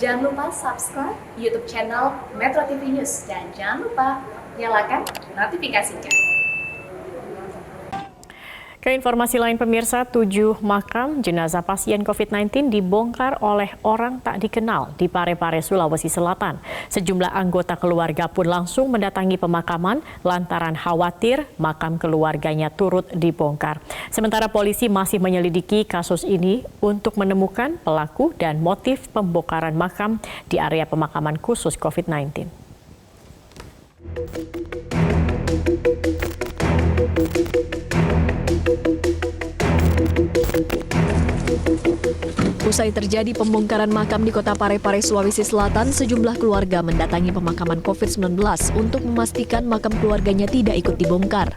Jangan lupa subscribe YouTube channel Metro TV News dan jangan lupa nyalakan notifikasinya. Ke informasi lain pemirsa, 7 makam jenazah pasien COVID-19 dibongkar oleh orang tak dikenal di Parepare, Sulawesi Selatan. Sejumlah anggota keluarga pun langsung mendatangi pemakaman lantaran khawatir makam keluarganya turut dibongkar. Sementara polisi masih menyelidiki kasus ini untuk menemukan pelaku dan motif pembongkaran makam di area pemakaman khusus COVID-19. Usai terjadi pembongkaran makam di kota Parepare, Sulawesi Selatan, sejumlah keluarga mendatangi pemakaman COVID-19 untuk memastikan makam keluarganya tidak ikut dibongkar.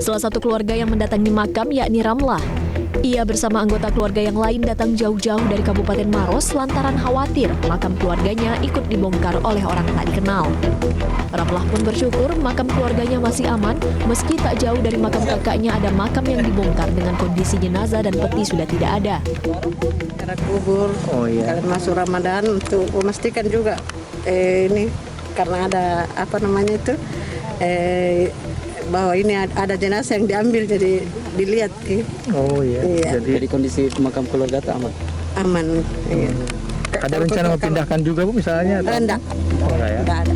Salah satu keluarga yang mendatangi makam yakni Ramlah. Ia bersama anggota keluarga yang lain datang jauh-jauh dari Kabupaten Maros lantaran khawatir makam keluarganya ikut dibongkar oleh orang tak dikenal. Ramlah pun bersyukur makam keluarganya masih aman meski tak jauh dari makam kakaknya ada makam yang dibongkar dengan kondisi jenazah dan peti sudah tidak ada. Cara kubur, kalau masuk Ramadan untuk memastikan juga ini karena ada bahwa ini ada jenazah yang diambil jadi dilihat. Oh iya. Iya. Jadi kondisi makam keluarga itu aman. Aman. Iya. Ada rencana memindahkan juga Bu misalnya? Enggak. Oh, enggak ya? Enggak ada.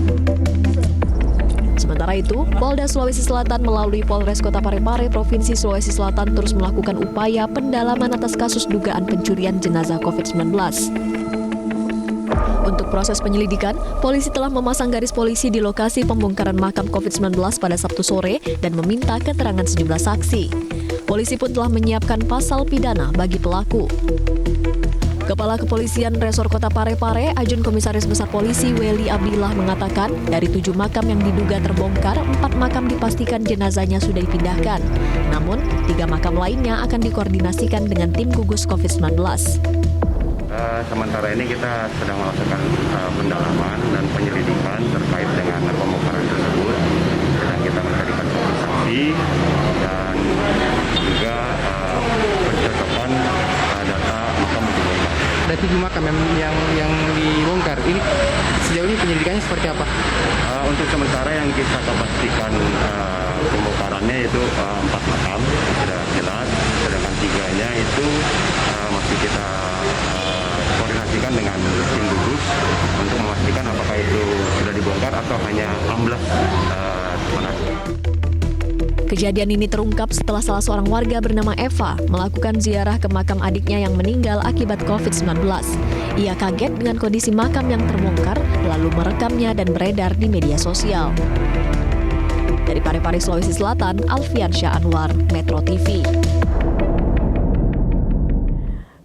Sementara itu, Polda Sulawesi Selatan melalui Polres Kota Parepare, Provinsi Sulawesi Selatan terus melakukan upaya pendalaman atas kasus dugaan pencurian jenazah COVID-19. Untuk proses penyelidikan, polisi telah memasang garis polisi di lokasi pembongkaran makam COVID-19 pada Sabtu sore dan meminta keterangan sejumlah saksi. Polisi pun telah menyiapkan pasal pidana bagi pelaku. Kepala Kepolisian Resor Kota Parepare, Ajun Komisaris Besar Polisi Weli Abdillah mengatakan, dari 7 makam yang diduga terbongkar, 4 makam dipastikan jenazahnya sudah dipindahkan. Namun, 3 makam lainnya akan dikoordinasikan dengan tim gugus COVID-19. Sementara ini kita sedang melakukan pendalaman dan penyelidikan terkait dengan pembongkaran tersebut. Sedang kita mencarikan saksi dan juga pencocokan data makam dibongkar. Ada 7 makam yang dibongkar. Ini sejauh ini penyelidikannya seperti apa? Untuk sementara yang kita pastikan pembongkarannya itu 4 makam sudah jelas, sedangkan 3-nya itu masih kita koordinasikan dengan tim gugus untuk memastikan apakah itu sudah dibongkar atau hanya amblas. Kejadian ini terungkap setelah salah seorang warga bernama Eva melakukan ziarah ke makam adiknya yang meninggal akibat COVID-19. Ia kaget dengan kondisi makam yang terbongkar, lalu merekamnya dan beredar di media sosial. Dari Parepare, Sulawesi Selatan, Alfiansyah Anwar, Metro TV.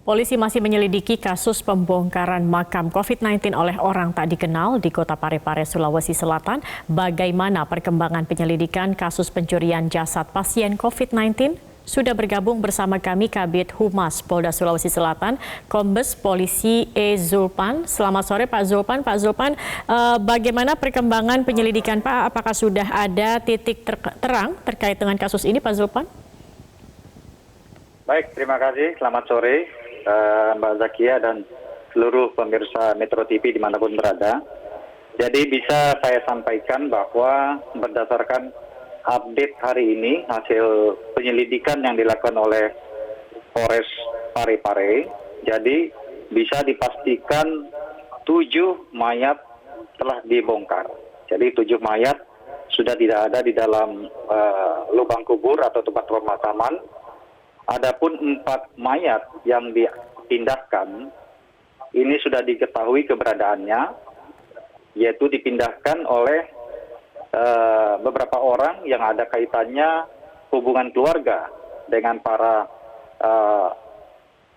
Polisi masih menyelidiki kasus pembongkaran makam COVID-19 oleh orang tak dikenal di kota Parepare, Sulawesi Selatan. Bagaimana perkembangan penyelidikan kasus pencurian jasad pasien COVID-19? Sudah bergabung bersama kami Kabid Humas Polda Sulawesi Selatan, Kombes Polisi E. Zulpan. Selamat sore Pak Zulpan. Pak Zulpan, bagaimana perkembangan penyelidikan Pak? Apakah sudah ada titik terang terkait dengan kasus ini Pak Zulpan? Baik, terima kasih. Selamat sore. Mbak Zakia dan seluruh pemirsa Metro TV dimanapun berada. Jadi bisa saya sampaikan bahwa berdasarkan update hari ini hasil penyelidikan yang dilakukan oleh Polres Parepare, jadi bisa dipastikan 7 mayat telah dibongkar. Jadi 7 mayat sudah tidak ada di dalam lubang kubur atau tempat pemakaman. Adapun 4 mayat yang dipindahkan, ini sudah diketahui keberadaannya, yaitu dipindahkan oleh beberapa orang yang ada kaitannya hubungan keluarga dengan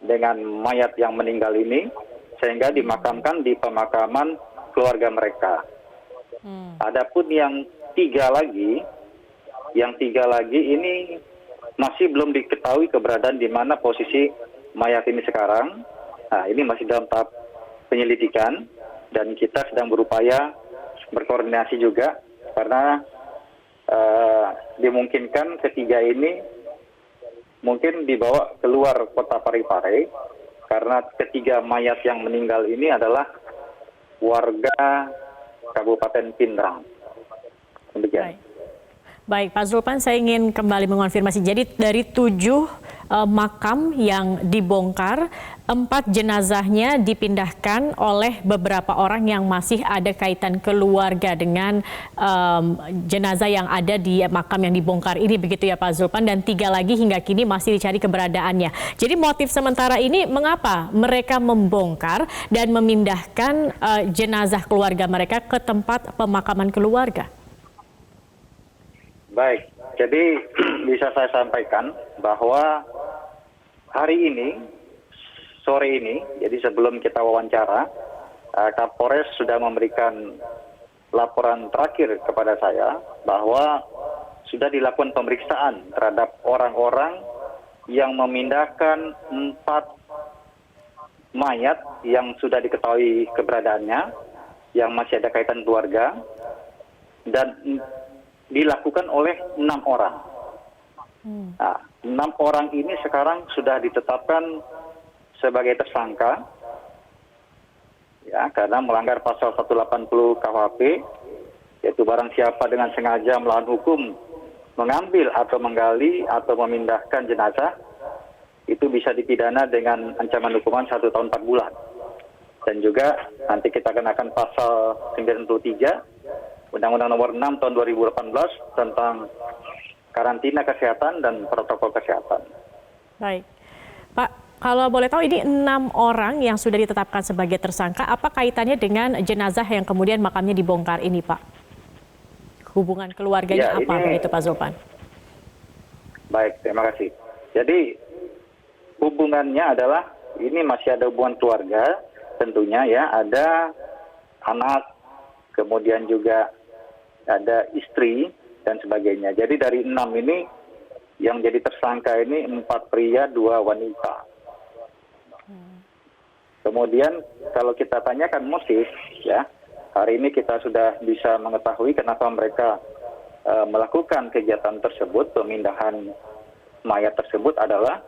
dengan mayat yang meninggal ini, sehingga dimakamkan di pemakaman keluarga mereka. Adapun yang 3 lagi ini masih belum diketahui keberadaan di mana posisi mayat ini sekarang. Nah, ini masih dalam tahap penyelidikan dan kita sedang berupaya berkoordinasi juga karena dimungkinkan ketiga ini mungkin dibawa keluar kota Parepare karena ketiga mayat yang meninggal ini adalah warga Kabupaten Pindrang. Demikian. Baik, Pak Zulpan, saya ingin kembali mengonfirmasi. Jadi dari 7 makam yang dibongkar, 4 jenazahnya dipindahkan oleh beberapa orang yang masih ada kaitan keluarga dengan jenazah yang ada di makam yang dibongkar ini, begitu ya Pak Zulpan, dan 3 lagi hingga kini masih dicari keberadaannya. Jadi motif sementara ini mengapa mereka membongkar dan memindahkan jenazah keluarga mereka ke tempat pemakaman keluarga? Baik, jadi bisa saya sampaikan bahwa hari ini, sore ini, jadi sebelum kita wawancara, Kapolres sudah memberikan laporan terakhir kepada saya bahwa sudah dilakukan pemeriksaan terhadap orang-orang yang memindahkan 4 mayat yang sudah diketahui keberadaannya, yang masih ada kaitan keluarga, dan dilakukan oleh 6 orang. Nah, 6 orang ini sekarang sudah ditetapkan sebagai tersangka, ya, karena melanggar pasal 180 KUHP, yaitu barang siapa dengan sengaja melawan hukum mengambil atau menggali atau memindahkan jenazah, itu bisa dipidana dengan ancaman hukuman 1 tahun 4 bulan. Dan juga nanti kita kenakan pasal 93 Undang-Undang Nomor 6 Tahun 2018 tentang karantina kesehatan dan protokol kesehatan. Baik, Pak, kalau boleh tahu ini 6 orang yang sudah ditetapkan sebagai tersangka, apa kaitannya dengan jenazah yang kemudian makamnya dibongkar ini, Pak? Hubungan keluarganya apa begitu Pak Zulpan? Baik, terima kasih. Jadi hubungannya adalah ini masih ada hubungan keluarga, tentunya ya, ada anak, kemudian juga ada istri dan sebagainya. Jadi dari 6 ini yang jadi tersangka ini 4 pria, 2 wanita. Kemudian kalau kita tanyakan motif, ya, hari ini kita sudah bisa mengetahui kenapa mereka melakukan kegiatan tersebut, pemindahan mayat tersebut adalah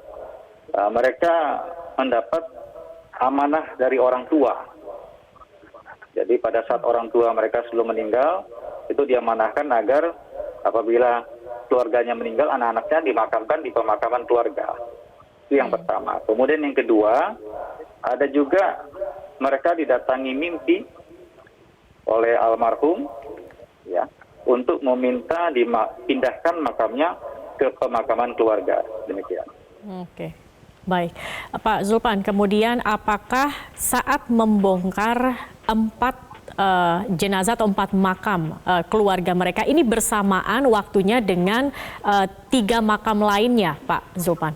mereka mendapat amanah dari orang tua. Jadi pada saat orang tua mereka sebelum meninggal, itu diamanahkan agar apabila keluarganya meninggal, anak-anaknya dimakamkan di pemakaman keluarga. Itu yang pertama. Kemudian yang kedua, ada juga mereka didatangi mimpi oleh almarhum, ya, untuk meminta dipindahkan makamnya ke pemakaman keluarga. Demikian. Oke. Baik, Pak Zulpan, kemudian apakah saat membongkar 4 jenazah atau 4 makam keluarga mereka ini bersamaan waktunya dengan 3 makam lainnya, Pak Zulpan?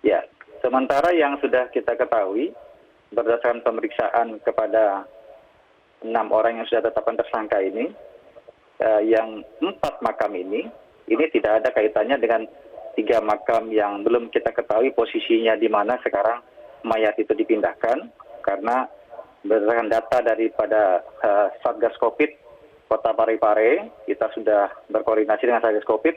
Ya, sementara yang sudah kita ketahui berdasarkan pemeriksaan kepada 6 orang yang sudah tetapkan tersangka ini, yang 4 makam ini tidak ada kaitannya dengan 3 makam yang belum kita ketahui posisinya di mana sekarang mayat itu dipindahkan, karena berdasarkan data daripada Satgas Covid Kota Parepare, kita sudah berkoordinasi dengan Satgas Covid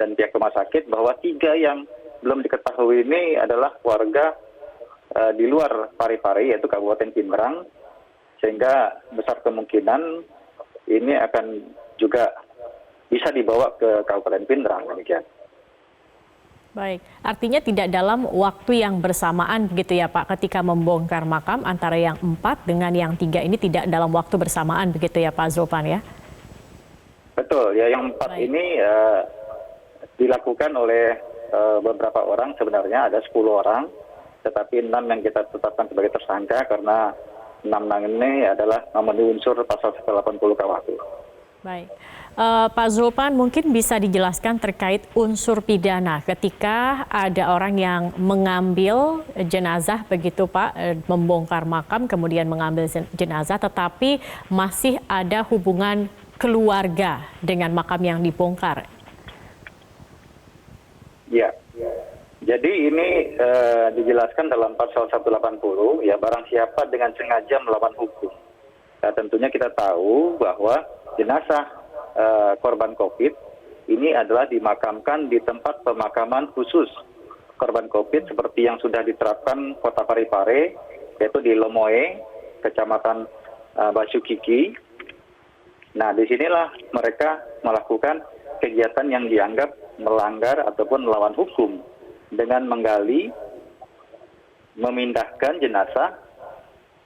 dan pihak rumah sakit bahwa 3 yang belum diketahui ini adalah warga di luar Parepare, yaitu Kabupaten Pindrang, sehingga besar kemungkinan ini akan juga bisa dibawa ke Kabupaten Pindrang. Demikian. Baik, artinya tidak dalam waktu yang bersamaan begitu ya Pak, ketika membongkar makam antara yang 4 dengan yang 3 ini tidak dalam waktu bersamaan begitu ya Pak Zulpan ya? Betul, ya, yang 4 ini dilakukan oleh beberapa orang, sebenarnya ada 10 orang, tetapi 6 yang kita tetapkan sebagai tersangka karena 6 ini adalah memenuhi unsur pasal 180 KUHP. Baik. Pak Zulpan, mungkin bisa dijelaskan terkait unsur pidana ketika ada orang yang mengambil jenazah begitu Pak, membongkar makam kemudian mengambil jenazah tetapi masih ada hubungan keluarga dengan makam yang dibongkar. Ya, jadi ini dijelaskan dalam pasal 180, ya, barang siapa dengan sengaja melawan hukum. Nah, tentunya kita tahu bahwa jenazah korban COVID ini adalah dimakamkan di tempat pemakaman khusus korban COVID seperti yang sudah diterapkan Kota Parepare, yaitu di Lomoe, Kecamatan Basukiki. Nah, disinilah mereka melakukan kegiatan yang dianggap melanggar ataupun melawan hukum dengan menggali, memindahkan jenazah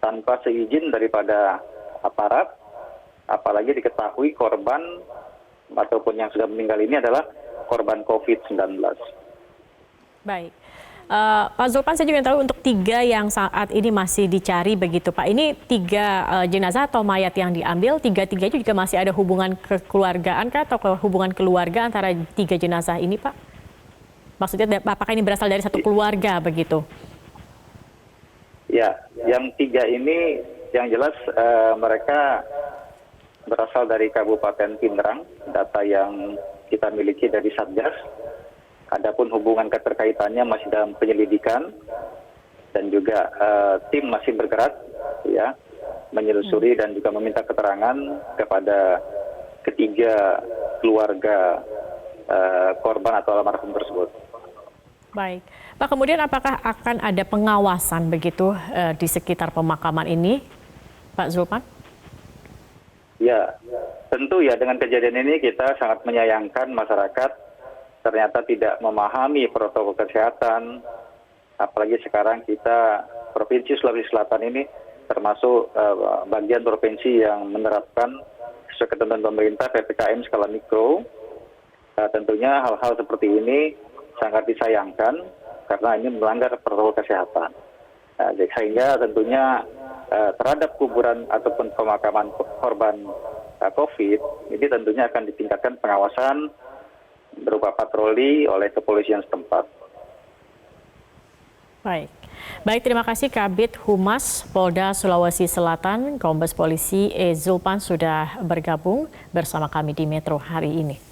tanpa seizin daripada aparat, apalagi diketahui korban ataupun yang sudah meninggal ini adalah korban COVID-19. Baik. Pak Zulpan, saya juga tahu untuk 3 yang saat ini masih dicari begitu Pak. Ini 3 jenazah atau mayat yang diambil, 3-3 juga masih ada hubungan kekeluargaan kah, atau hubungan keluarga antara 3 jenazah ini Pak? Maksudnya apakah ini berasal dari satu keluarga begitu? Ya, yang 3 ini yang jelas mereka berasal dari Kabupaten Pindrang, data yang kita miliki dari Satgas. Adapun hubungan keterkaitannya masih dalam penyelidikan dan juga tim masih bergerak ya menyelusuri dan juga meminta keterangan kepada ketiga keluarga korban atau almarhum tersebut. Baik. Pak, kemudian apakah akan ada pengawasan begitu di sekitar pemakaman ini, Pak Zulpan? Ya, tentu ya dengan kejadian ini kita sangat menyayangkan masyarakat ternyata tidak memahami protokol kesehatan, apalagi sekarang kita Provinsi Sulawesi Selatan ini termasuk bagian provinsi yang menerapkan sesuai ketentuan pemerintah PPKM skala mikro. Tentunya hal-hal seperti ini sangat disayangkan karena ini melanggar protokol kesehatan. Sehingga tentunya terhadap kuburan ataupun pemakaman korban COVID ini tentunya akan ditingkatkan pengawasan berupa patroli oleh kepolisian setempat. Baik, terima kasih Kabid Humas Polda Sulawesi Selatan, Kombes Polisi Zulpan sudah bergabung bersama kami di Metro hari ini.